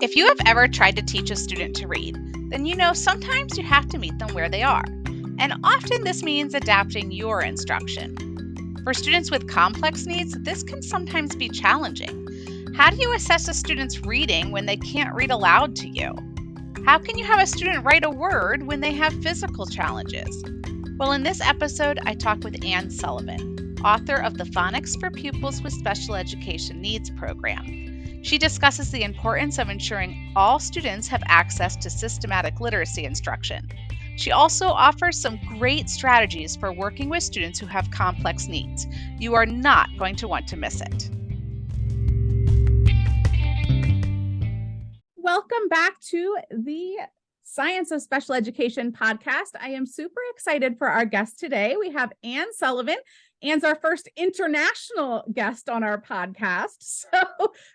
If you have ever tried to teach a student to read, then you know sometimes you have to meet them where they are. And often this means adapting your instruction. For students with complex needs, this can sometimes be challenging. How do you assess a student's reading when they can't read aloud to you? How can you have a student write a word when they have physical challenges? Well, in this episode, I talk with Ann Sullivan, author of the Phonics for Pupils with Special Education Needs program. She discusses the importance of ensuring all students have access to systematic literacy instruction. She also offers some great strategies for working with students who have complex needs. You are not going to want to miss it. Welcome back to the Science of Special Education podcast. I am super excited for our guest today. We have Ann Sullivan. Ann's our first international guest on our podcast, so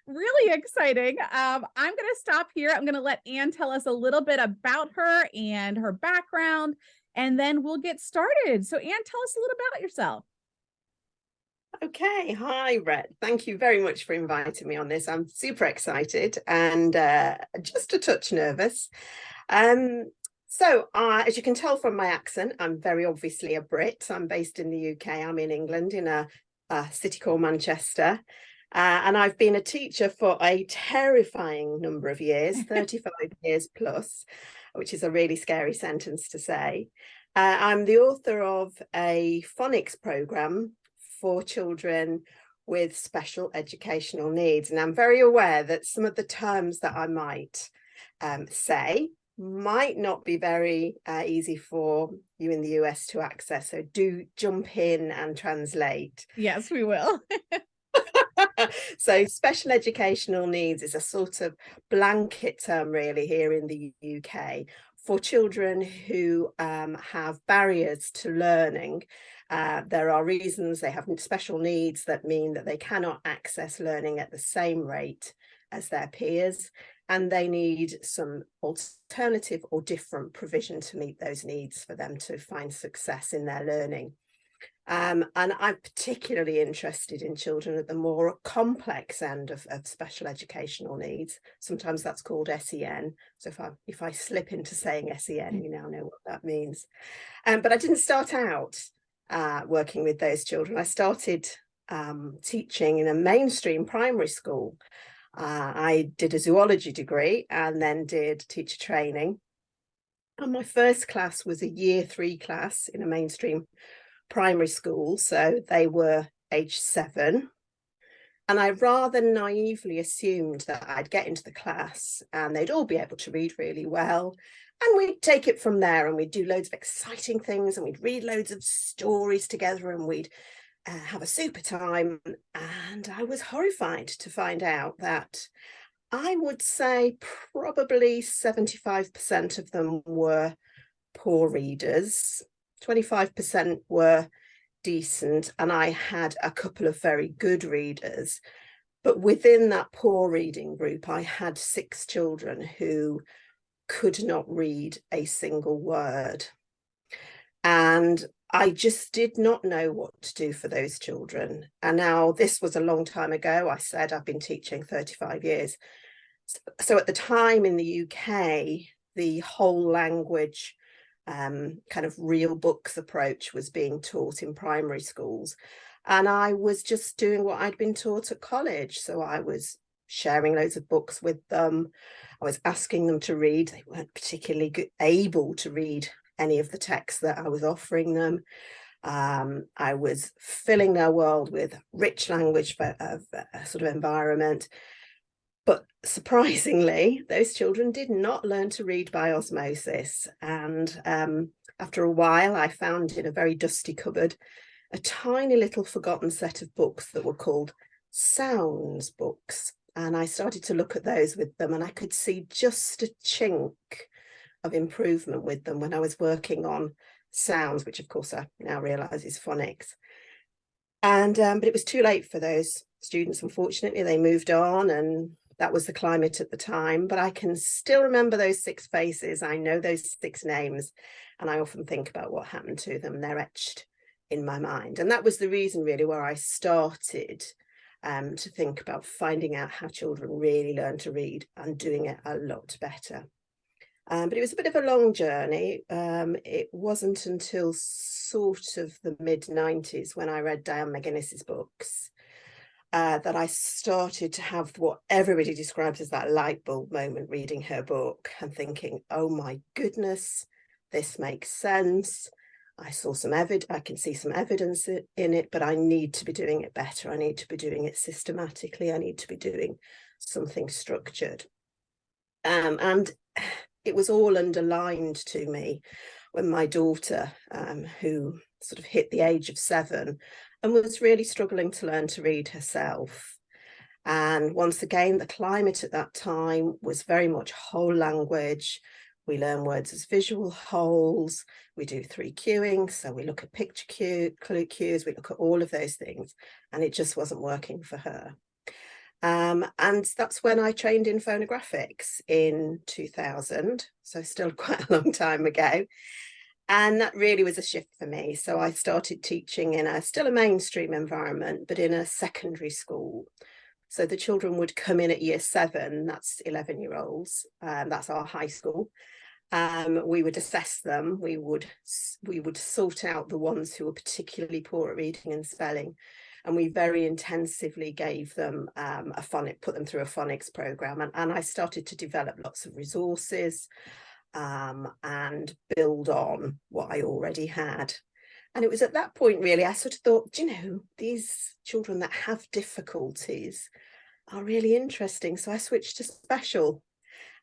really exciting. I'm going to stop here. I'm going to let Ann tell us a little bit about her and her background, and then we'll get started. So Ann, tell us a little bit about yourself. Okay, hi, Rhett. Thank you very much for inviting me on this. I'm super excited and just a touch nervous. So as you can tell from my accent, I'm very obviously a Brit. I'm based in the UK. I'm in England in a city called Manchester. And I've been a teacher for a terrifying number of years, 35 years plus, which is a really scary sentence to say. I'm the author of a phonics program for children with special educational needs. And I'm very aware that some of the terms that I might say might not be very easy for you in the US to access. So do jump in and translate. Yes, we will. So special educational needs is a sort of blanket term really here in the UK for children who have barriers to learning. There are reasons they have special needs that mean that they cannot access learning at the same rate as their peers, and they need some alternative or different provision to meet those needs for them to find success in their learning. And I'm particularly interested in children at the more complex end of special educational needs. Sometimes that's called SEN. So if I slip into saying SEN, you now know what that means. But I didn't start out working with those children. I started teaching in a mainstream primary school. I did a zoology degree and then did teacher training. And my first class was a year 3 class in a mainstream primary school. So they were age 7. And I rather naively assumed that I'd get into the class and they'd all be able to read really well. And we'd take it from there and we'd do loads of exciting things and we'd read loads of stories together and we'd have a super time. And I was horrified to find out that I would say probably 75% of them were poor readers, 25% were decent, and I had a couple of very good readers. But within that poor reading group, I had 6 children who could not read a single word. And I just did not know what to do for those children. And now this was a long time ago. I said I've been teaching 35 years. So at the time in the UK, the whole language kind of real books approach was being taught in primary schools. And I was just doing what I'd been taught at college. So I was sharing loads of books with them. I was asking them to read. They weren't particularly able to read any of the texts that I was offering them. I was filling their world with rich language of sort of environment. But surprisingly, those children did not learn to read by osmosis. And after a while, I found in a very dusty cupboard a tiny little forgotten set of books that were called sounds books. And I started to look at those with them, and I could see just a chink of improvement with them when I was working on sounds, which of course I now realise is phonics. And but it was too late for those students. Unfortunately, they moved on, and that was the climate at the time. But I can still remember those 6 faces. I know those 6 names, and I often think about what happened to them. They're etched in my mind. And that was the reason really where I started to think about finding out how children really learn to read and doing it a lot better. But it was a bit of a long journey. It wasn't until sort of the mid-90s when I read Diane McGuinness's books that I started to have what everybody describes as that light bulb moment reading her book and thinking, oh my goodness, this makes sense. I saw some evidence, I can see some evidence in it, but I need to be doing it better. I need to be doing it systematically. I need to be doing something structured. And it was all underlined to me when my daughter, who sort of hit the age of 7 and was really struggling to learn to read herself. And once again, the climate at that time was very much whole language. We learn words as visual wholes. We do 3 cueing. So we look at picture cues, we look at all of those things, and it just wasn't working for her. And that's when I trained in phonographics in 2000. So still quite a long time ago. And that really was a shift for me. So I started teaching in still a mainstream environment, but in a secondary school. So the children would come in at year 7, that's 11-year-olds, that's our high school. We would assess them, we would sort out the ones who were particularly poor at reading and spelling, and we very intensively gave them put them through a phonics program, and I started to develop lots of resources and build on what I already had. And it was at that point, really, I sort of thought, do you know, these children that have difficulties are really interesting. So I switched to special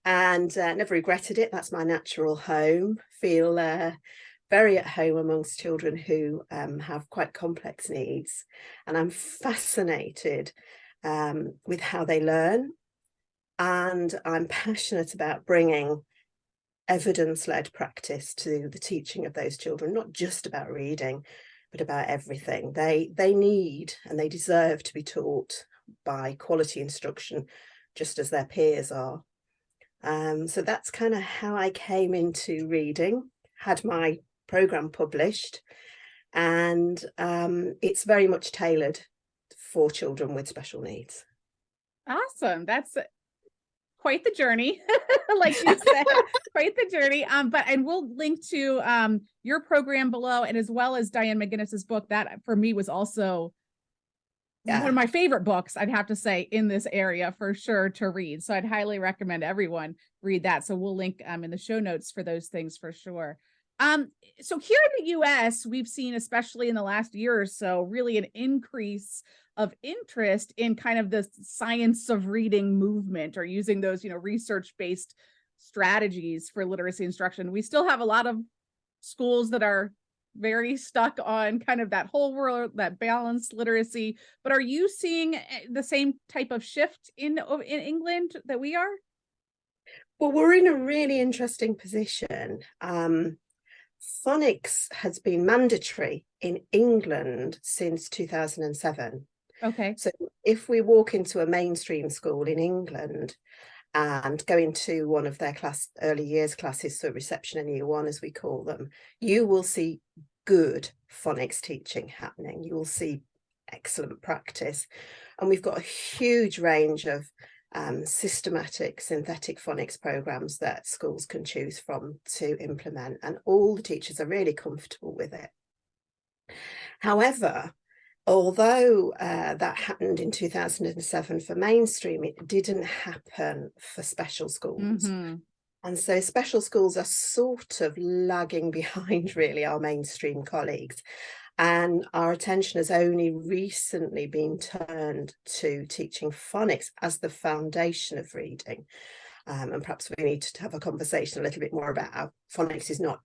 and never regretted it. That's my natural home. Feel very at home amongst children who have quite complex needs. And I'm fascinated with how they learn. And I'm passionate about bringing evidence-led practice to the teaching of those children, not just about reading, but about everything. They need and they deserve to be taught by quality instruction, just as their peers are. So that's kind of how I came into reading, had my program published, and it's very much tailored for children with special needs. Awesome. That's quite the journey, like you said, quite the journey. And we'll link to your program below, and as well as Diane McGuinness's book. That for me was also one of my favorite books, I'd have to say, in this area for sure to read. So I'd highly recommend everyone read that. So we'll link in the show notes for those things for sure. So here in the US, we've seen, especially in the last year or so, really an increase of interest in kind of the science of reading movement, or using those, research-based strategies for literacy instruction. We still have a lot of schools that are very stuck on kind of that whole world, that balanced literacy. But are you seeing the same type of shift in England that we are? Well, we're in a really interesting position. Phonics has been mandatory in England since 2007. Okay. So if we walk into a mainstream school in England and go into one of their early years classes, so reception and year 1 as we call them, you will see good phonics teaching happening. You will see excellent practice. And we've got a huge range of systematic synthetic phonics programs that schools can choose from to implement, and all the teachers are really comfortable with it. However, although that happened in 2007 for mainstream, it didn't happen for special schools. Mm-hmm. And so special schools are sort of lagging behind really our mainstream colleagues. And our attention has only recently been turned to teaching phonics as the foundation of reading. And perhaps we need to have a conversation a little bit more about how phonics is not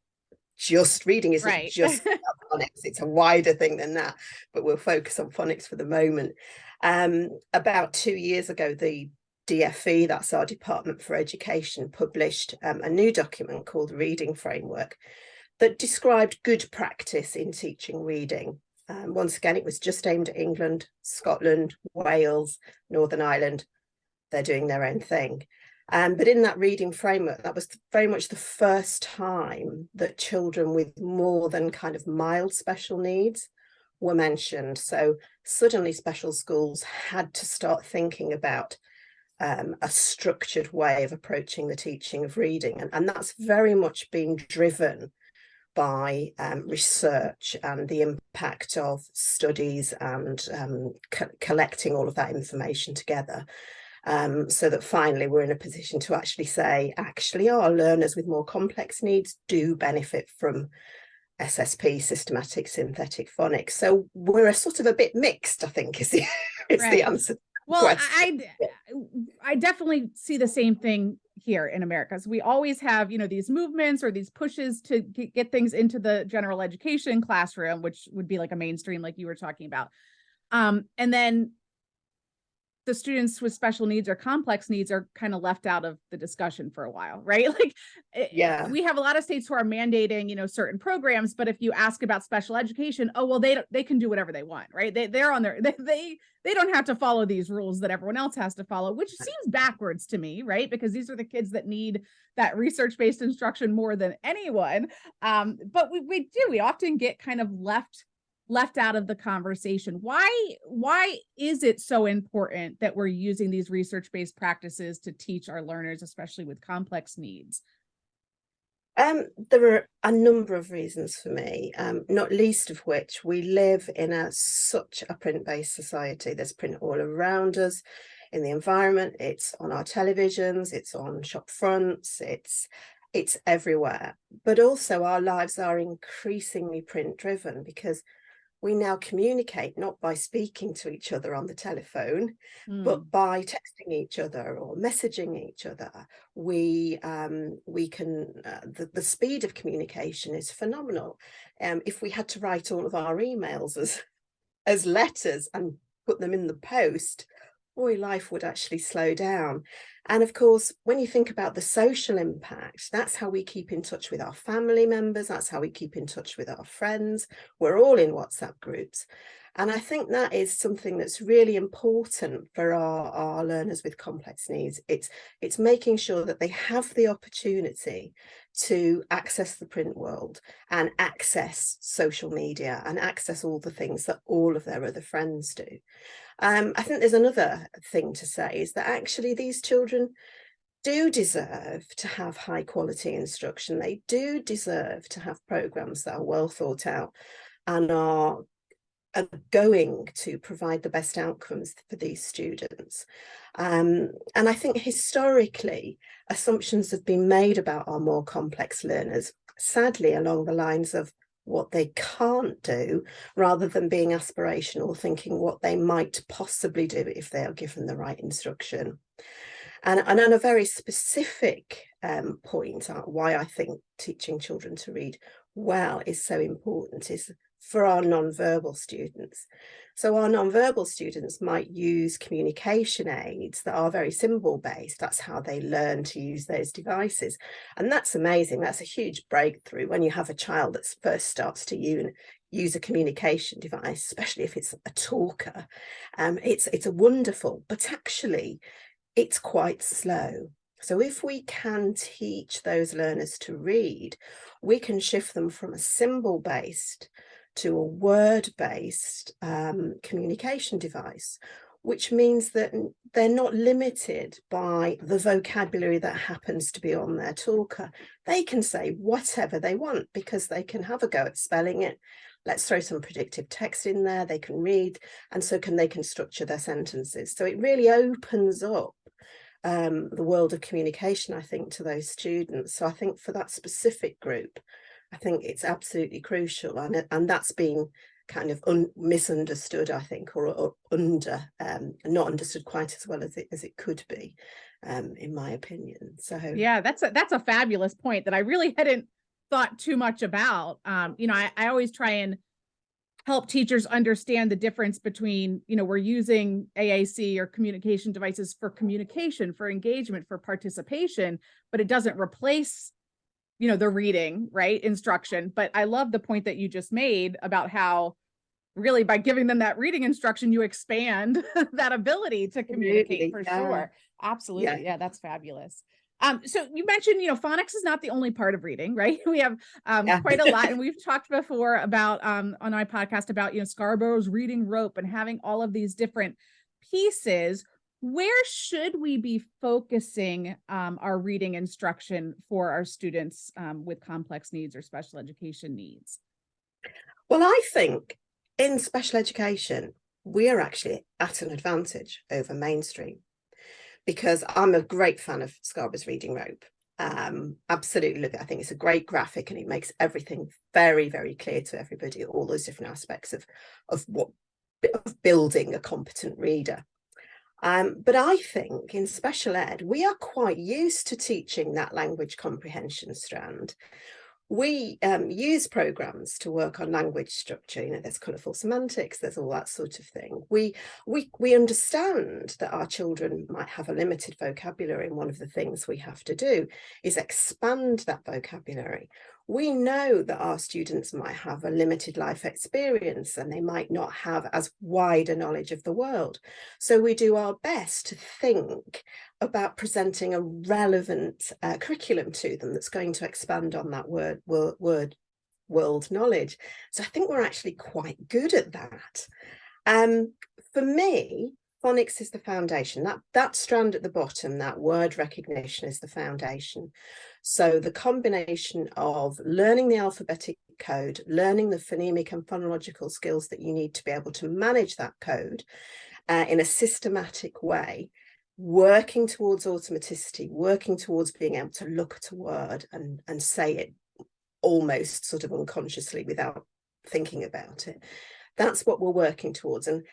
just reading, isn't Right. just about phonics, it's a wider thing than that, but we'll focus on phonics for the moment. About 2 years ago, the DFE, that's our Department for Education, published a new document called the Reading Framework that described good practice in teaching reading. Once again, it was just aimed at England, Scotland, Wales, Northern Ireland. They're doing their own thing. But in that reading framework, that was very much the first time that children with more than kind of mild special needs were mentioned. So suddenly special schools had to start thinking about a structured way of approaching the teaching of reading. And that's very much been driven by research and the impact of studies and collecting all of that information together. So that finally we're in a position to actually say, actually, our learners with more complex needs do benefit from SSP, systematic synthetic phonics. So we're a sort of a bit mixed, I think, is the answer. Well, I definitely see the same thing here in America. So we always have, these movements or these pushes to get things into the general education classroom, which would be like a mainstream, like you were talking about. And then the students with special needs or complex needs are kind of left out of the discussion for a while, right? Like, we have a lot of states who are mandating, certain programs, but if you ask about special education, oh, well, they can do whatever they want, right? They're on their, they don't have to follow these rules that everyone else has to follow, which seems backwards to me, right? Because these are the kids that need that research-based instruction more than anyone. But we often get kind of left out of the conversation. Why is it so important that we're using these research-based practices to teach our learners, especially with complex needs? There are a number of reasons for me, not least of which we live in such a print-based society. There's print all around us in the environment. It's on our televisions, it's on shop fronts, it's everywhere. But also our lives are increasingly print-driven because we now communicate not by speaking to each other on the telephone, but by texting each other or messaging each other. We can, the speed of communication is phenomenal. If we had to write all of our emails as letters and put them in the post, boy, life would actually slow down. And of course, when you think about the social impact, that's how we keep in touch with our family members. That's how we keep in touch with our friends. We're all in WhatsApp groups. And I think that is something that's really important for our learners with complex needs. It's making sure that they have the opportunity to access the print world and access social media and access all the things that all of their other friends do. I think there's another thing to say is that actually these children do deserve to have high quality instruction. They do deserve to have programs that are well thought out and are going to provide the best outcomes for these students. And I think historically, assumptions have been made about our more complex learners, sadly along the lines of what they can't do, rather than being aspirational, thinking what they might possibly do if they are given the right instruction. And on a very specific point, why I think teaching children to read well is so important is for our non-verbal students. So our non-verbal students might use communication aids that are very symbol-based. That's how they learn to use those devices. And that's amazing. That's a huge breakthrough when you have a child that first starts to use a communication device, especially if it's a talker. It's a wonderful, but actually it's quite slow. So if we can teach those learners to read, we can shift them from a symbol-based to a word-based communication device, which means that they're not limited by the vocabulary that happens to be on their talker. They can say whatever they want because they can have a go at spelling it. Let's throw some predictive text in there. They can read, and so they can structure their sentences. So it really opens up the world of communication, I think, to those students. So I think for that specific group, I think it's absolutely crucial, and that's been kind of misunderstood, I think, or not understood quite as well as it could be, in my opinion. So yeah, that's a fabulous point that I really hadn't thought too much about. I always try and help teachers understand the difference between, we're using AAC or communication devices for communication, for engagement, for participation, but it doesn't replace the reading, right, instruction. But I love the point that you just made about how really by giving them that reading instruction, you expand that ability to communicate. For sure. Absolutely. Yeah, that's fabulous. So you mentioned, phonics is not the only part of reading, right? We have Yeah. quite a lot, and we've talked before about on my podcast about Scarborough's reading rope and having all of these different pieces. Where should we be focusing our reading instruction for our students with complex needs or special education needs? Well, I think in special education, we're actually at an advantage over mainstream, because I'm a great fan of Scarborough's reading rope. Absolutely love it. I think it's a great graphic and it makes everything very, very clear to everybody, all those different aspects of building a competent reader. But I think in special ed, we are quite used to teaching that language comprehension strand. We use programs to work on language structure. There's colourful semantics, there's all that sort of thing. We understand that our children might have a limited vocabulary, and one of the things we have to do is expand that vocabulary. We know that our students might have a limited life experience and they might not have as wide a knowledge of the world. So we do our best to think about presenting a relevant curriculum to them that's going to expand on that world knowledge. So I think we're actually quite good at that. For me, phonics is the foundation. That strand at the bottom, that word recognition, is the foundation. So the combination of learning the alphabetic code, learning the phonemic and phonological skills that you need to be able to manage that code in a systematic way, working towards automaticity, working towards being able to look at a word and say it almost sort of unconsciously without thinking about it. That's what we're working towards. And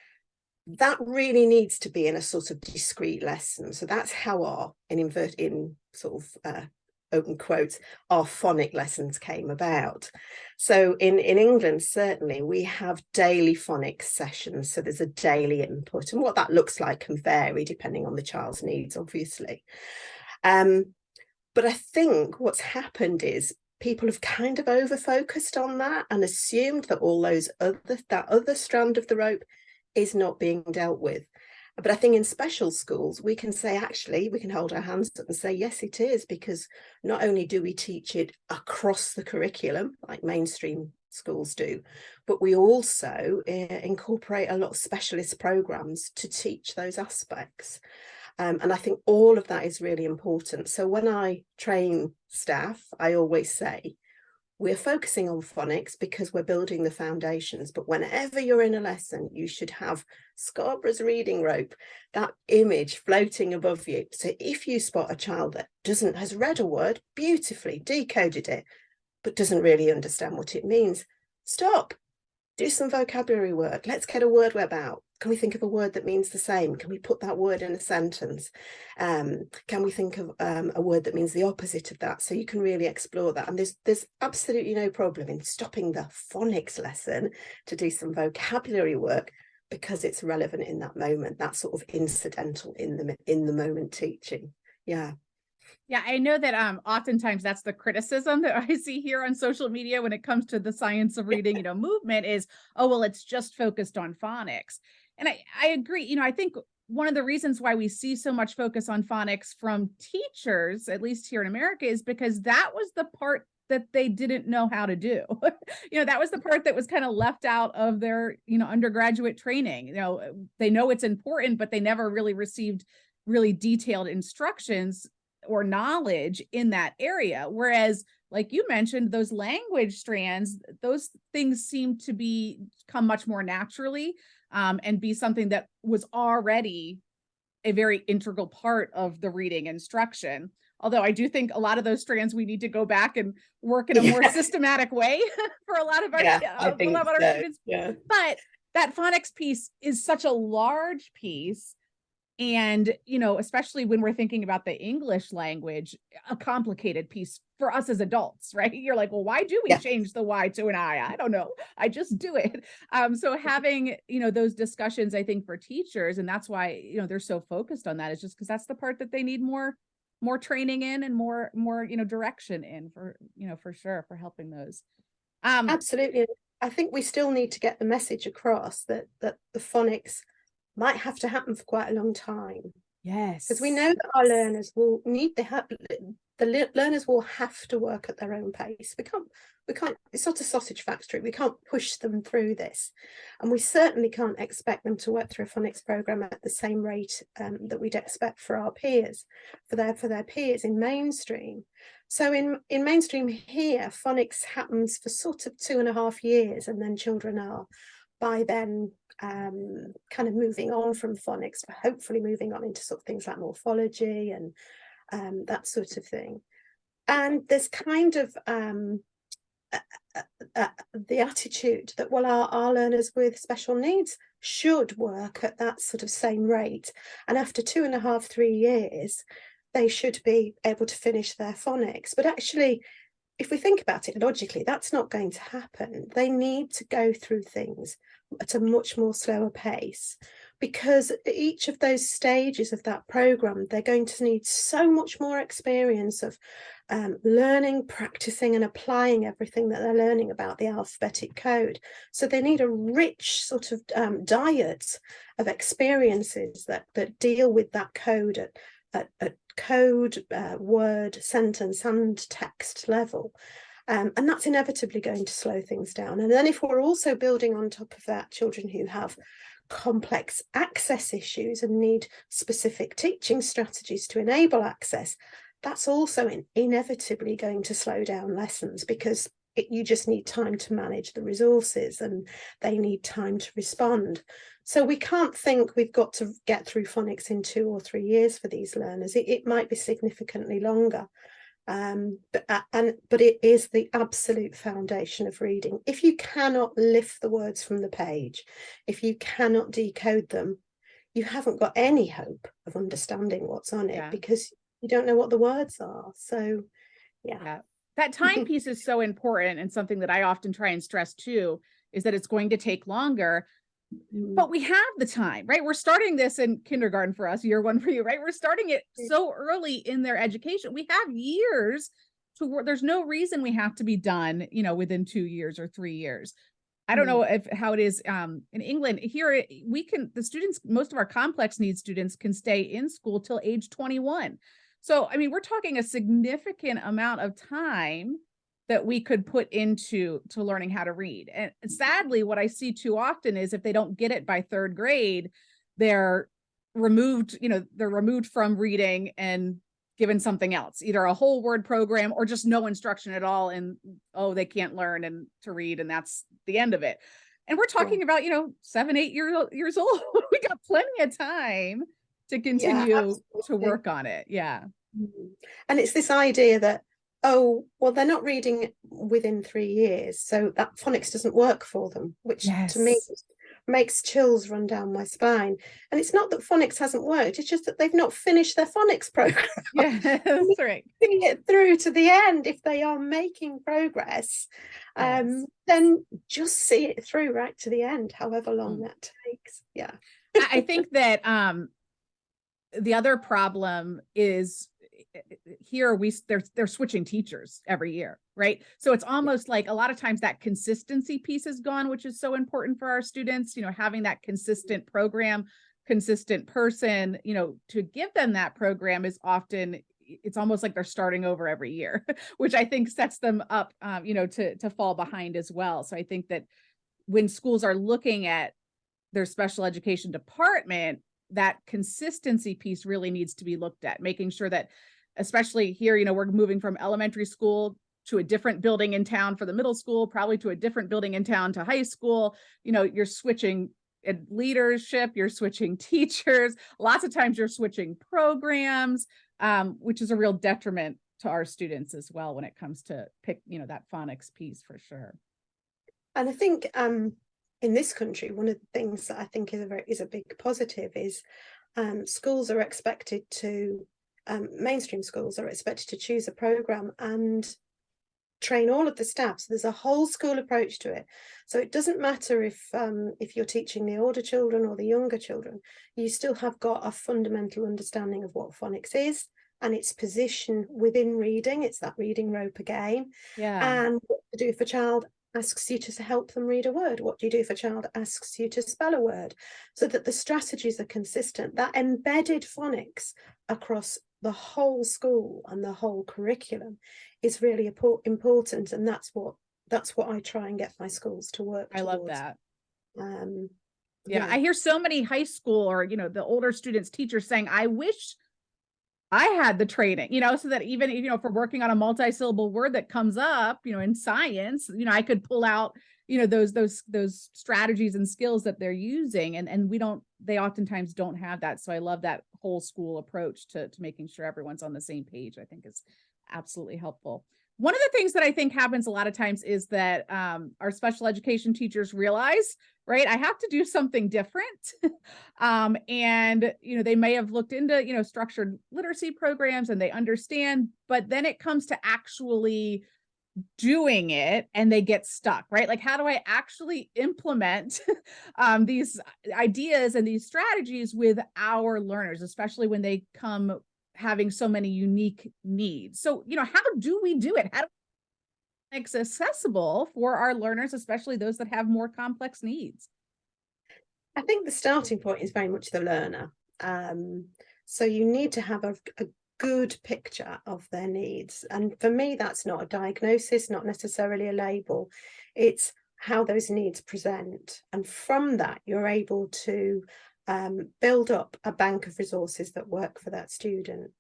that really needs to be in a sort of discrete lesson. So that's how our, in sort of open quotes, our phonic lessons came about. So in England, certainly, we have daily phonics sessions. So there's a daily input, and what that looks like can vary depending on the child's needs, obviously. But I think what's happened is people have kind of over-focused on that and assumed that all that other strand of the rope is not being dealt with. But I think in special schools, we can say, actually, we can hold our hands up and say, yes, it is, because not only do we teach it across the curriculum, like mainstream schools do, but we also incorporate a lot of specialist programs to teach those aspects. And I think all of that is really important. So when I train staff, I always say, we're focusing on phonics because we're building the foundations, but whenever you're in a lesson, you should have Scarborough's reading rope, that image floating above you. So if you spot a child that has read a word beautifully, decoded it, but doesn't really understand what it means, stop, do some vocabulary work. Let's get a word web out. Can we think of a word that means the same? Can we put that word in a sentence? Can we think of a word that means the opposite of that? So you can really explore that. And there's absolutely no problem in stopping the phonics lesson to do some vocabulary work, because it's relevant in that moment. That's sort of incidental in the moment teaching. Yeah. Yeah, I know that oftentimes that's the criticism that I see here on social media when it comes to the science of reading, movement is, oh, well, it's just focused on phonics. And I agree. I think one of the reasons why we see so much focus on phonics from teachers, at least here in America, is because that was the part that they didn't know how to do. That was the part that was kind of left out of their, undergraduate training. They know it's important, but they never really received really detailed instructions or knowledge in that area. Whereas, like you mentioned, those language strands, those things seem to come much more naturally and be something that was already a very integral part of the reading instruction. Although I do think a lot of those strands we need to go back and work in a more systematic way for a lot of our, students. Yeah. But that phonics piece is such a large piece. And, especially when we're thinking about the English language, a complicated piece for us as adults, right? You're like, well, why do we change the Y to an I? I don't know. I just do it. So having, those discussions, I think, for teachers, and that's why, they're so focused on that, is just because that's the part that they need more training in and more, direction in for sure, for helping those. Absolutely. I think we still need to get the message across that the phonics might have to happen for quite a long time. Yes. Because we know that our learners will need the learners will have to work at their own pace. We can't, it's not a sausage factory. We can't push them through this. And we certainly can't expect them to work through a phonics program at the same rate that we'd expect for our peers, for their peers in mainstream. So in mainstream here, phonics happens for sort of 2.5 years, and then children are by then kind of moving on from phonics, but hopefully moving on into sort of things like morphology and that sort of thing. And there's kind of the attitude that, well, our learners with special needs should work at that sort of same rate, and after 2.5, 3 years they should be able to finish their phonics. But actually, if we think about it logically, that's not going to happen. They need to go through things at a much more slower pace, because each of those stages of that program, they're going to need so much more experience of learning, practicing and applying everything that they're learning about the alphabetic code. So they need a rich sort of diet of experiences that deal with that code at code, word, sentence and text level. And that's inevitably going to slow things down. And then if we're also building on top of that children who have complex access issues and need specific teaching strategies to enable access, that's also inevitably going to slow down lessons, because you just need time to manage the resources and they need time to respond. So we can't think we've got to get through phonics in 2 or 3 years for these learners. It might be significantly longer. But it is the absolute foundation of reading. If you cannot lift the words from the page, if you cannot decode them, you haven't got any hope of understanding what's on it, because you don't know what the words are. So yeah. That time piece is so important, and something that I often try and stress too is that it's going to take longer, but we have the time, right? We're starting this in kindergarten for us, year 1 for you, right? We're starting it so early in their education. We have years to work. There's no reason we have to be done, you know, within 2 years or 3 years. I don't know how it is in England. Here we can, the students, most of our complex needs students can stay in school till age 21. So, I mean, we're talking a significant amount of time that we could put into learning how to read. And sadly, what I see too often is if they don't get it by 3rd grade, they're removed, you know, they're removed from reading and given something else, either a whole word program or just no instruction at all. And, oh, they can't learn and to read, and that's the end of it. And we're talking about, you know, 7, 8 years old. We got plenty of time to continue to work on it. Yeah. And it's this idea that, oh, well, they're not reading within 3 years, so that phonics doesn't work for them, which to me makes chills run down my spine. And it's not that phonics hasn't worked, it's just that they've not finished their phonics program. Yeah, that's right. See it through to the end. If they are making progress, then just see it through right to the end, however long that takes. Yeah. I think that the other problem is here they're switching teachers every year, right? So it's almost like a lot of times that consistency piece is gone, which is so important for our students, you know, having that consistent program, consistent person, you know, to give them that program is often, it's almost like they're starting over every year, which I think sets them up, you know, to fall behind as well. So I think that when schools are looking at their special education department, that consistency piece really needs to be looked at, making sure that, especially here, you know, we're moving from elementary school to a different building in town for the middle school, probably to a different building in town to high school. You know, you're switching leadership, you're switching teachers, lots of times you're switching programs, which is a real detriment to our students as well when it comes to you know, that phonics piece for sure. And I think in this country, one of the things that I think is a big positive is schools are expected to, mainstream schools are expected to choose a program and train all of the staff. So there's a whole school approach to it. So it doesn't matter if you're teaching the older children or the younger children, you still have got a fundamental understanding of what phonics is and its position within reading. It's that reading rope again. Yeah. And what to do if a child asks you to help them read a word? What do you do if a child asks you to spell a word? So that the strategies are consistent. That embedded phonics across the whole school and the whole curriculum is really important, and that's what I try and get my schools to work towards. I love that. Yeah, I hear so many high school or, the older students, teachers saying, I wish I had the training, so that even, if we're working on a multi-syllable word that comes up, in science, I could pull out, those strategies and skills that they're using. And they oftentimes don't have that. So I love that whole school approach to making sure everyone's on the same page. I think is absolutely helpful. One of the things that I think happens a lot of times is that our special education teachers realize, right, I have to do something different. And, they may have looked into, structured literacy programs and they understand, but then it comes to actually doing it and they get stuck, right? Like, how do I actually implement these ideas and these strategies with our learners, especially when they come having so many unique needs? So, how do we do it? How do we make it accessible for our learners, especially those that have more complex needs? I think the starting point is very much the learner. So you need to have a good picture of their needs. And for me, that's not a diagnosis, not necessarily a label. It's how those needs present. And from that, you're able to build up a bank of resources that work for that student.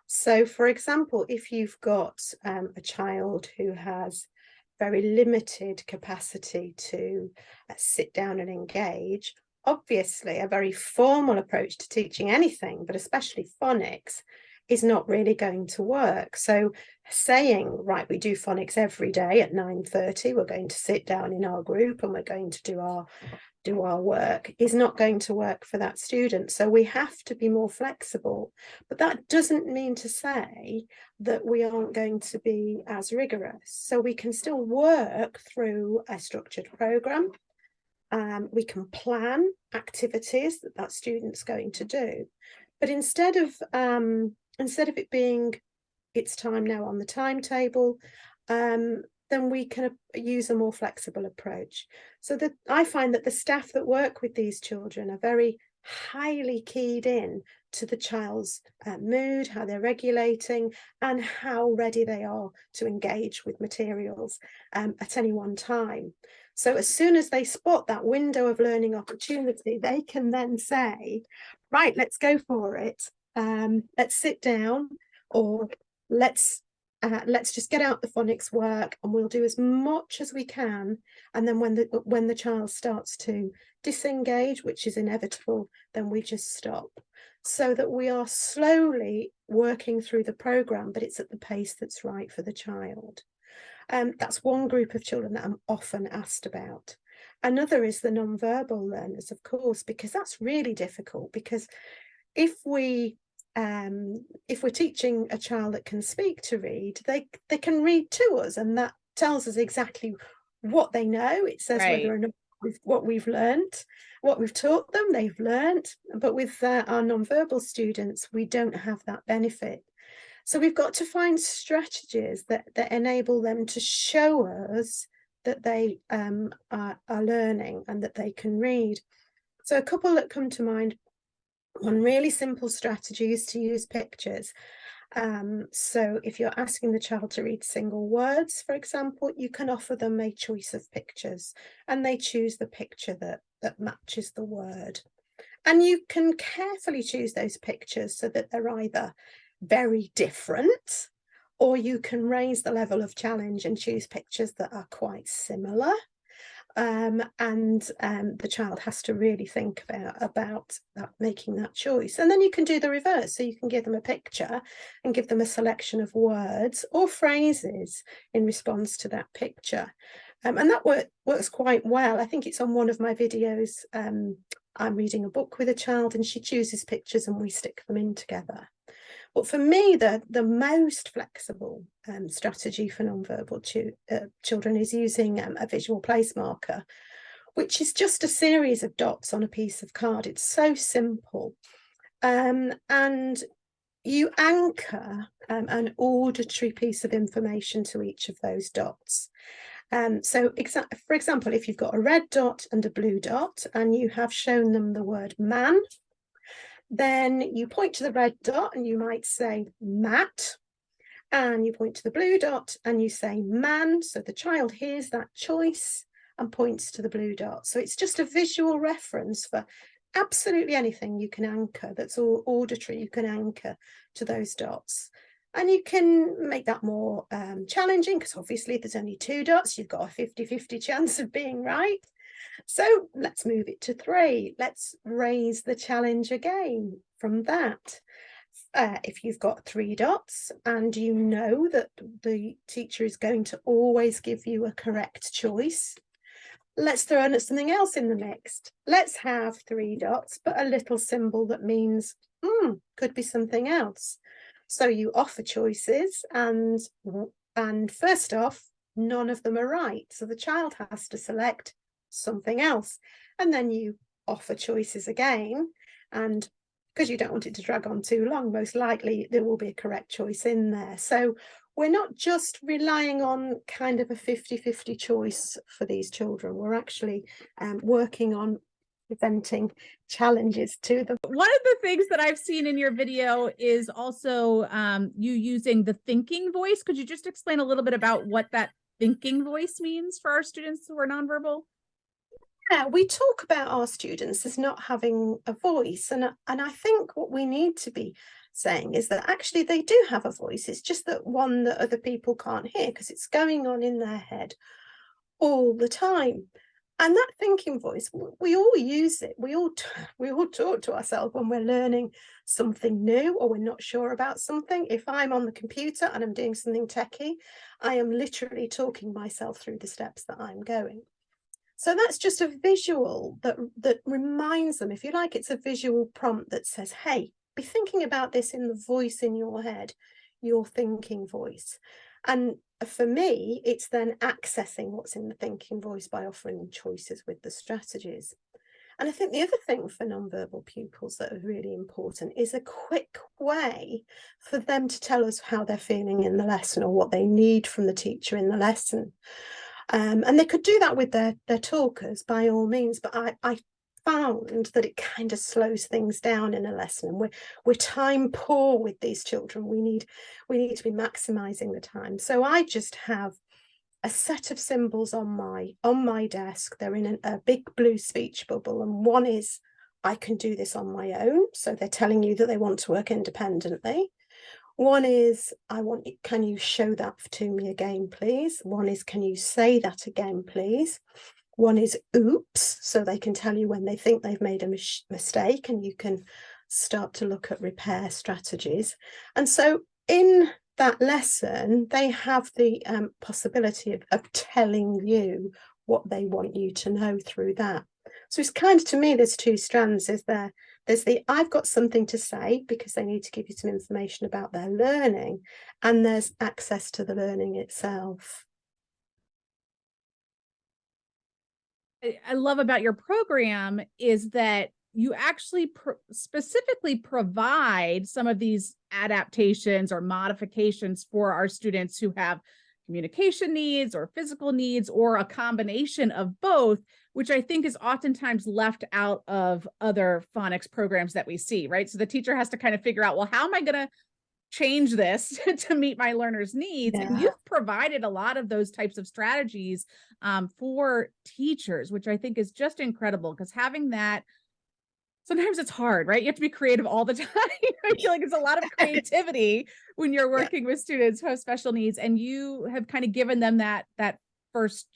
So, for example, if you've got a child who has very limited capacity to sit down and engage, obviously a very formal approach to teaching anything, but especially phonics, is not really going to work. So saying, right, we do phonics every day at 9:30, we're going to sit down in our group and we're going to do our work, is not going to work for that student. So we have to be more flexible. But that doesn't mean to say that we aren't going to be as rigorous. So we can still work through a structured program. We can plan activities that student's going to do. But instead of it being, it's time now on the timetable, then we can use a more flexible approach. So that I find that the staff that work with these children are very highly keyed in to the child's mood, how they're regulating, and how ready they are to engage with materials at any one time. So as soon as they spot that window of learning opportunity, they can then say, right, let's go for it. Let's sit down, or let's just get out the phonics work and we'll do as much as we can. And then when the child starts to disengage, which is inevitable, then we just stop, so that we are slowly working through the program, but it's at the pace that's right for the child. That's one group of children that I'm often asked about. Another is the non-verbal learners, of course, because that's really difficult, because if we're teaching a child that can speak to read, they can read to us, and that tells us exactly what they know. It says Right. whether or not what we've learned, what we've taught them, they've learned. But with our non-verbal students, we don't have that benefit. So we've got to find strategies that enable them to show us that they are learning and that they can read. So a couple that come to mind. One really simple strategy is to use pictures. So if you're asking the child to read single words, for example, you can offer them a choice of pictures and they choose the picture that matches the word. And you can carefully choose those pictures so that they're either very different, or you can raise the level of challenge and choose pictures that are quite similar. The child has to really think about that, making that choice. And then you can do the reverse. So you can give them a picture and give them a selection of words or phrases in response to that picture. And that works quite well. I think it's on one of my videos. I'm reading a book with a child and she chooses pictures and we stick them in together. But for me, the most flexible strategy for nonverbal children is using a visual place marker, which is just a series of dots on a piece of card. It's so simple. And you anchor an auditory piece of information to each of those dots. So for example, if you've got a red dot and a blue dot and you have shown them the word man, then you point to the red dot and you might say Matt, and you point to the blue dot and you say man. So the child hears that choice and points to the blue dot. So it's just a visual reference for absolutely anything you can anchor that's all auditory. You can anchor to those dots. And you can make that more challenging, because obviously there's only 2 dots. You've got a 50-50 chance of being right. So let's move it to 3. Let's raise the challenge again from that. If you've got 3 dots and you know that the teacher is going to always give you a correct choice, let's throw in something else in the mix. Let's have 3 dots, but a little symbol that means, could be something else. So you offer choices, and first off, none of them are right. So the child has to select something else. And then you offer choices again. And because you don't want it to drag on too long, most likely there will be a correct choice in there. So we're not just relying on kind of a 50-50 choice for these children. We're actually working on presenting challenges to them. One of the things that I've seen in your video is also you using the thinking voice. Could you just explain a little bit about what that thinking voice means for our students who are nonverbal? Yeah, we talk about our students as not having a voice, and I think what we need to be saying is that actually they do have a voice. It's just that one that other people can't hear because it's going on in their head all the time. And that thinking voice, we all use it. We all talk to ourselves when we're learning something new or we're not sure about something. If I'm on the computer and I'm doing something techie, I am literally talking myself through the steps that I'm going. So that's just a visual that reminds them, if you like, it's a visual prompt that says, hey, be thinking about this in the voice in your head, your thinking voice. And for me, it's then accessing what's in the thinking voice by offering choices with the strategies. And I think the other thing for nonverbal pupils that are really important is a quick way for them to tell us how they're feeling in the lesson or what they need from the teacher in the lesson. And they could do that with their talkers by all means, but I found that it kind of slows things down in a lesson, and we're time poor with these children. We need to be maximizing the time. So I just have a set of symbols on my desk. They're in a big blue speech bubble, and one is I can do this on my own. So they're telling you that they want to work independently. One is, can you show that to me again, please? One is, can you say that again, please? One is, oops, so they can tell you when they think they've made a mistake, and you can start to look at repair strategies. And so in that lesson, they have the possibility of telling you what they want you to know through that. So it's kind of, to me, there's 2 strands. There's the I've got something to say, because they need to give you some information about their learning, and there's access to the learning itself. I love about your program is that you actually specifically provide some of these adaptations or modifications for our students who have communication needs or physical needs or a combination of both, which I think is oftentimes left out of other phonics programs that we see, right? So the teacher has to kind of figure out, well, how am I going to change this to meet my learners' needs? Yeah. And you've provided a lot of those types of strategies for teachers, which I think is just incredible, because having that, sometimes it's hard, right? You have to be creative all the time. I feel like it's a lot of creativity when you're working with students who have special needs, and you have kind of given them that first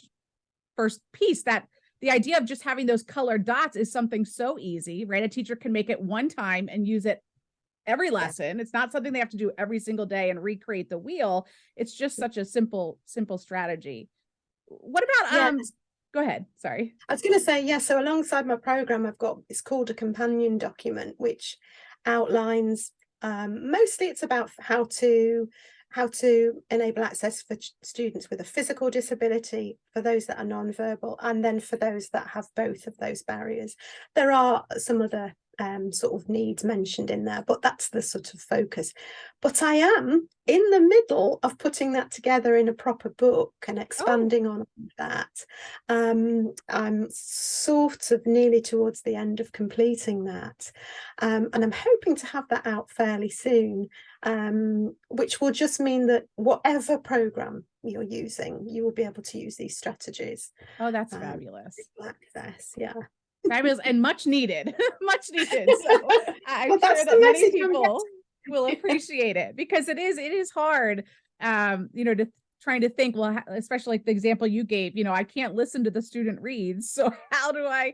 piece, that the idea of just having those colored dots is something so easy, right? A teacher can make it one time and use it every lesson. It's not something they have to do every single day and recreate the wheel. It's just such a simple strategy. What about go ahead, sorry. I was going to say, so alongside my program, it's called a companion document, which outlines, mostly it's about how to enable access for students with a physical disability, for those that are non-verbal, and then for those that have both of those barriers. There are some other sort of needs mentioned in there, but that's the sort of focus. But I am in the middle of putting that together in a proper book and expanding on that. I'm sort of nearly towards the end of completing that, and I'm hoping to have that out fairly soon, which will just mean that whatever program you're using, you will be able to use these strategies. Oh, that's fabulous. Access, yeah. Fabulous and much needed, much needed. So I'm Well, sure that many people will appreciate it, because it is hard, you know, to trying to think, well, especially like the example you gave, you know, I can't listen to the student reads. So how do I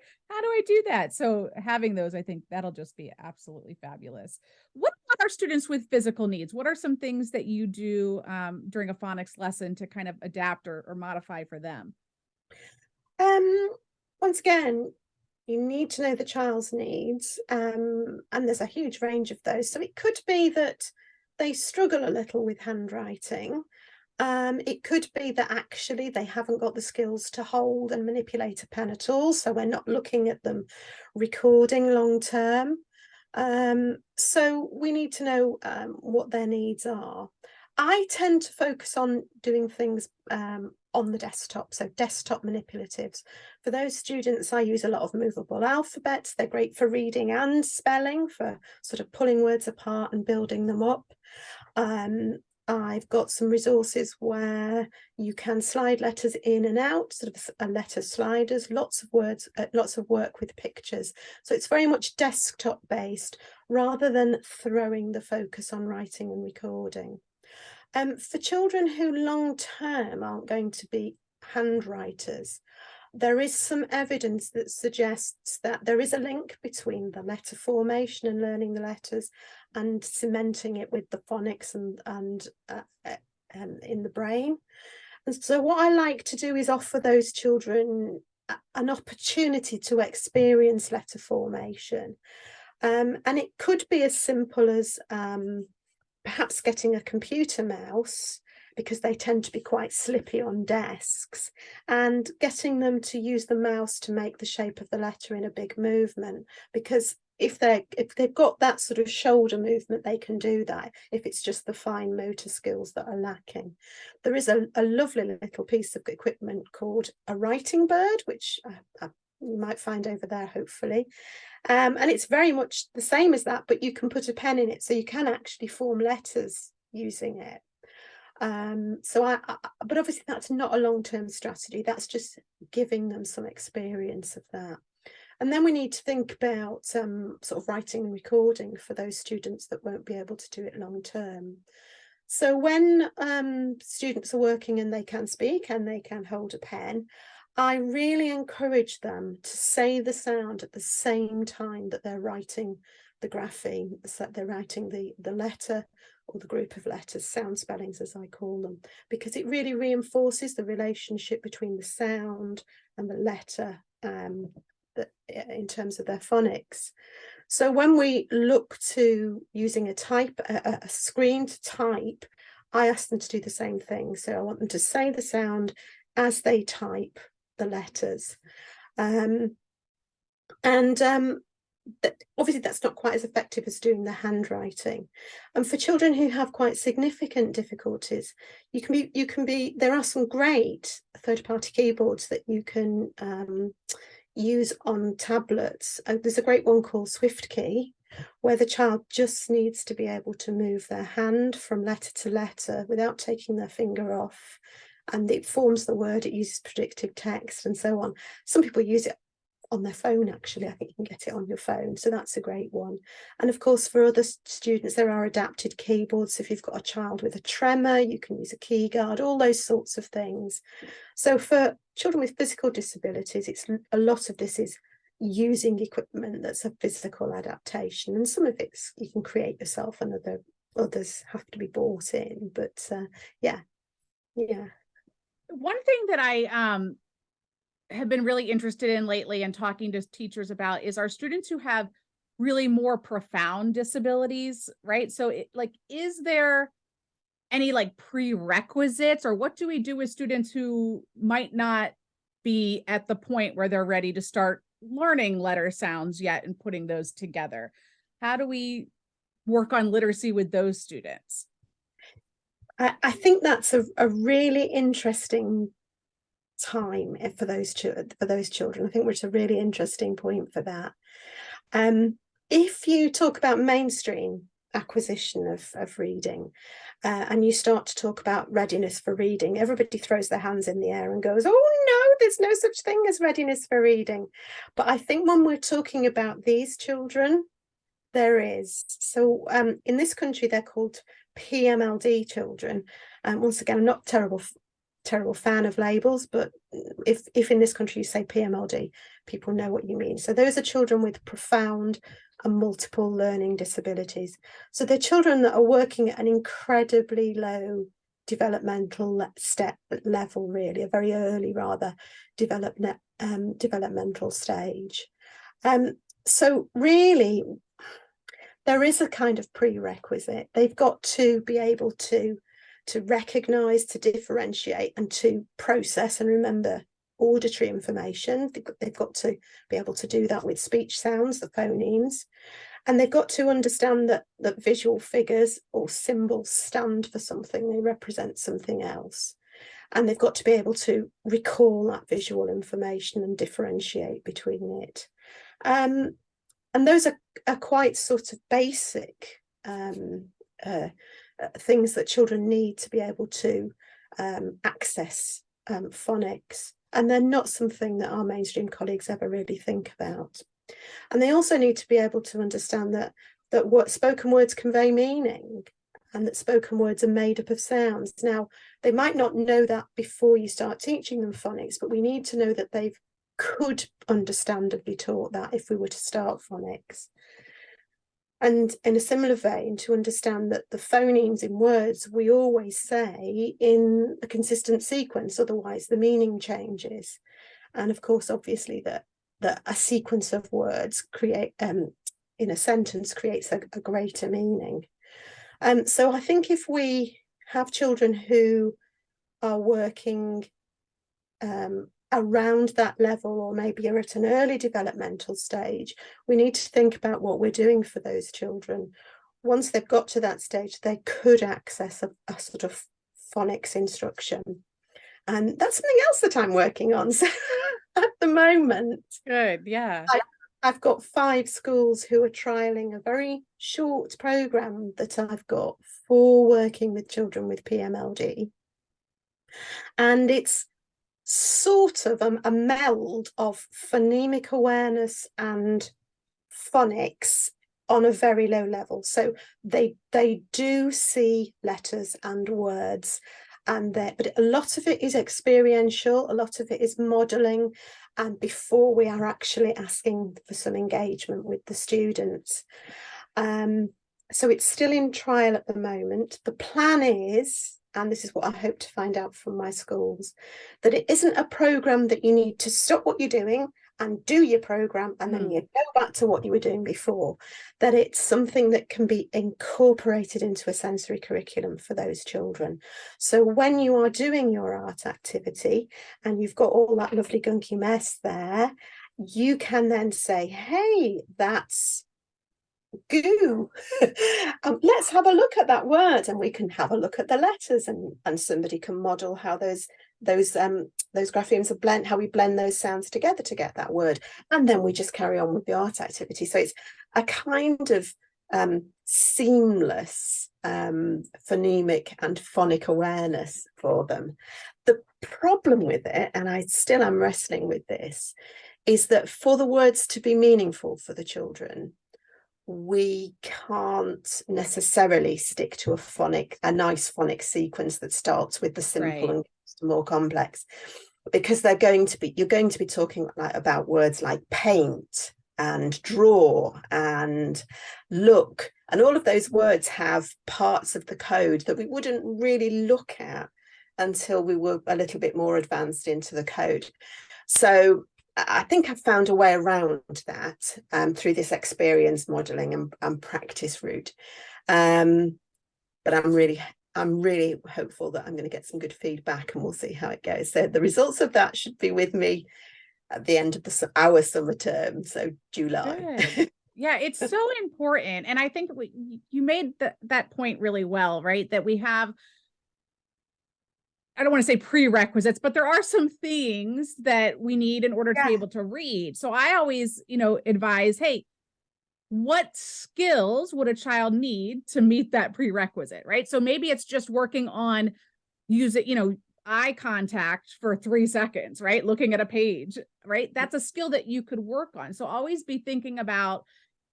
do that? So having those, I think that'll just be absolutely fabulous. What about our students with physical needs? What are some things that you do during a phonics lesson to kind of adapt or modify for them? Once again, you need to know the child's needs, and there's a huge range of those. So it could be that they struggle a little with handwriting. It could be that actually they haven't got the skills to hold and manipulate a pen at all, so we're not looking at them recording long term. So we need to know what their needs are. I tend to focus on doing things on the desktop, so desktop manipulatives. For those students, I use a lot of movable alphabets. They're great for reading and spelling, for sort of pulling words apart and building them up. I've got some resources where you can slide letters in and out, sort of a letter sliders, lots of words, lots of work with pictures. So it's very much desktop based rather than throwing the focus on writing and recording. For children who long term aren't going to be handwriters, there is some evidence that suggests that there is a link between the letter formation and learning the letters and cementing it with the phonics and in the brain. And so what I like to do is offer those children an opportunity to experience letter formation. And it could be as simple as perhaps getting a computer mouse, because they tend to be quite slippy on desks, and getting them to use the mouse to make the shape of the letter in a big movement, because if they've got that sort of shoulder movement, they can do that. If it's just the fine motor skills that are lacking, there is a lovely little piece of equipment called a writing bird, which you might find over there, hopefully. And it's very much the same as that, but you can put a pen in it, so you can actually form letters using it. But obviously that's not a long-term strategy. That's just giving them some experience of that. And then we need to think about sort of writing and recording for those students that won't be able to do it long term. So when students are working and they can speak and they can hold a pen, I really encourage them to say the sound at the same time that they're writing the grapheme, so they're writing the letter or the group of letters, sound spellings as I call them, because it really reinforces the relationship between the sound and the letter in terms of their phonics. So when we look to using a screen to type, I ask them to do the same thing. So I want them to say the sound as they type the letters. Obviously that's not quite as effective as doing the handwriting. And for children who have quite significant difficulties, there are some great third-party keyboards that you can use on tablets. There's a great one called SwiftKey, where the child just needs to be able to move their hand from letter to letter without taking their finger off, and it forms the word, it uses predictive text and so on. Some people use it on their phone, actually. I think you can get it on your phone, so that's a great one. And of course, for other students, there are adapted keyboards. So if you've got a child with a tremor, you can use a key guard, all those sorts of things. So for children with physical disabilities, a lot of this is using equipment that's a physical adaptation, and some of it's you can create yourself, and others have to be bought in. But yeah. One thing that I have been really interested in lately and talking to teachers about is our students who have really more profound disabilities, right? So is there any prerequisites, or what do we do with students who might not be at the point where they're ready to start learning letter sounds yet and putting those together. How do we work on literacy with those students? I think that's a really interesting time for those children. I think which is a really interesting point for that. If you talk about mainstream acquisition of reading, and you start to talk about readiness for reading, everybody throws their hands in the air and goes, oh no, there's no such thing as readiness for reading. But I think when we're talking about these children, there is. So in this country, they're called PMLD children. And once again, I'm not terrible fan of labels, but if in this country you say PMLD, people know what you mean. So those are children with profound and multiple learning disabilities. So they're children that are working at an incredibly low developmental level, really, a very early, rather, developmental stage. So really, there is a kind of prerequisite. They've got to be able to recognize, to differentiate, and to process and remember auditory information. They've got to be able to do that with speech sounds, the phonemes, and they've got to understand that visual figures or symbols stand for something, they represent something else, and they've got to be able to recall that visual information and differentiate between it. And those are quite sort of basic things that children need to be able to access phonics, and they're not something that our mainstream colleagues ever really think about. And they also need to be able to understand that what spoken words convey meaning, and that spoken words are made up of sounds. Now, they might not know that before you start teaching them phonics, but we need to know that they could understand and be taught that if we were to start phonics. And in a similar vein, to understand that the phonemes in words, we always say in a consistent sequence, otherwise the meaning changes. And of course, obviously, that a sequence of words create in a sentence creates a greater meaning. So I think if we have children who are working around that level, or maybe are at an early developmental stage, we need to think about what we're doing for those children. Once they've got to that stage, they could access a sort of phonics instruction. And that's something else that I'm working on. So at the moment, good, yeah, I've got 5 schools who are trialing a very short program that I've got for working with children with PMLD, and it's sort of a meld of phonemic awareness and phonics on a very low level. So they do see letters and words, but a lot of it is experiential, a lot of it is modelling, and before we are actually asking for some engagement with the students. So it's still in trial at the moment. The plan is, and this is what I hope to find out from my schools, that it isn't a programme that you need to stop what you're doing and do your programme and then you go back to what you were doing before, that it's something that can be incorporated into a sensory curriculum for those children. So when you are doing your art activity and you've got all that lovely gunky mess there, you can then say, hey, that's goo. Let's have a look at that word, and we can have a look at the letters, and somebody can model how those graphemes are blend, how we blend those sounds together to get that word, and then we just carry on with the art activity. So it's a kind of seamless phonemic and phonic awareness for them. The problem with it, and I still am wrestling with this, is that for the words to be meaningful for the children, we can't necessarily stick to a nice phonic sequence that starts with the simple and goes to more complex, because you're going to be talking about words like paint and draw and look, and all of those words have parts of the code that we wouldn't really look at until we were a little bit more advanced into the code. So I think I've found a way around that through this experience modelling and practice route. But I'm really hopeful that I'm going to get some good feedback, and we'll see how it goes. So the results of that should be with me at the end of our summer term, so July. Good. Yeah, it's so important. And I think you made that point really well, right? That we have, I don't want to say prerequisites, but there are some things that we need in order to be able to read. So I always, advise, hey, what skills would a child need to meet that prerequisite, right? So maybe it's just working on eye contact for 3 seconds, right? Looking at a page, right? That's a skill that you could work on. So always be thinking about,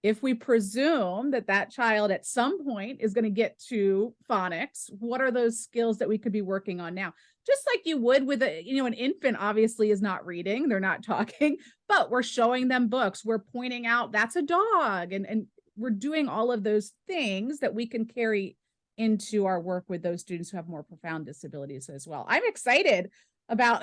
if we presume that child at some point is going to get to phonics, what are those skills that we could be working on now? Just like you would with an infant obviously is not reading, they're not talking, but we're showing them books. We're pointing out that's a dog, and we're doing all of those things that we can carry into our work with those students who have more profound disabilities as well. I'm excited about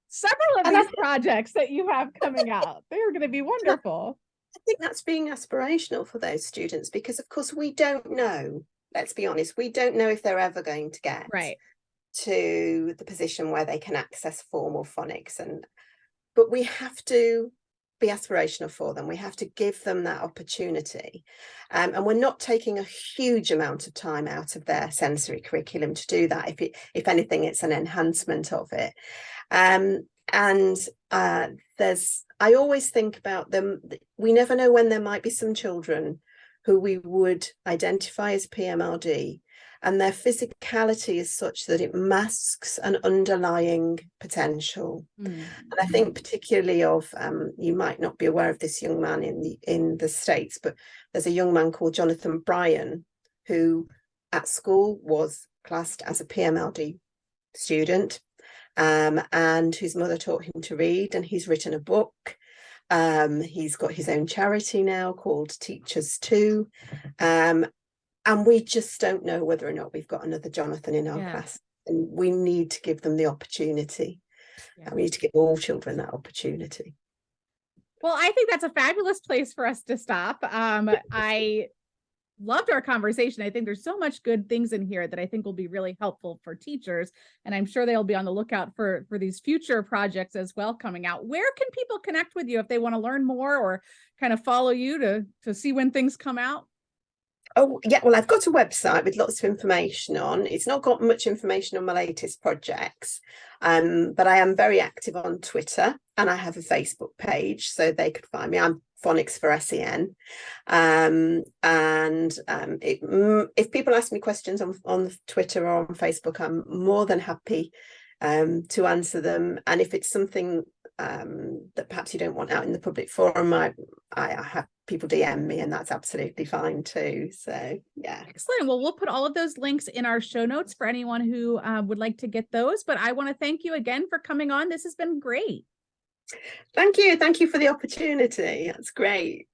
several of these projects that you have coming out. They're going to be wonderful. I think that's being aspirational for those students, because of course we don't know, let's be honest, we don't know if they're ever going to get to the position where they can access formal phonics, but we have to be aspirational for them. We have to give them that opportunity, and we're not taking a huge amount of time out of their sensory curriculum to do that. If anything, it's an enhancement of it. I always think about them. We never know when there might be some children who we would identify as PMLD, and their physicality is such that it masks an underlying potential. And I think particularly of, you might not be aware of this young man in the States, but there's a young man called Jonathan Bryan, who at school was classed as a PMLD student, and whose mother taught him to read, and he's written a book. He's got his own charity now called Teachers Too, and we just don't know whether or not we've got another Jonathan in our class, and we need to give them the opportunity. And we need to give all children that opportunity. Well, I think that's a fabulous place for us to stop. I loved our conversation. I think there's so much good things in here that I think will be really helpful for teachers. And I'm sure they'll be on the lookout for these future projects as well coming out. Where can people connect with you if they want to learn more or kind of follow you to see when things come out? Oh, yeah, well, I've got a website with lots of information on. It's not got much information on my latest projects, but I am very active on Twitter, and I have a Facebook page, so they could find me. I'm Phonics for SEN. If people ask me questions on Twitter or on Facebook, I'm more than happy to answer them. And if it's something that perhaps you don't want out in the public forum, I have people DM me, and that's absolutely fine too. So yeah. Excellent. Well, we'll put all of those links in our show notes for anyone who would like to get those. But I want to thank you again for coming on. This has been great. Thank you. Thank you for the opportunity. That's great.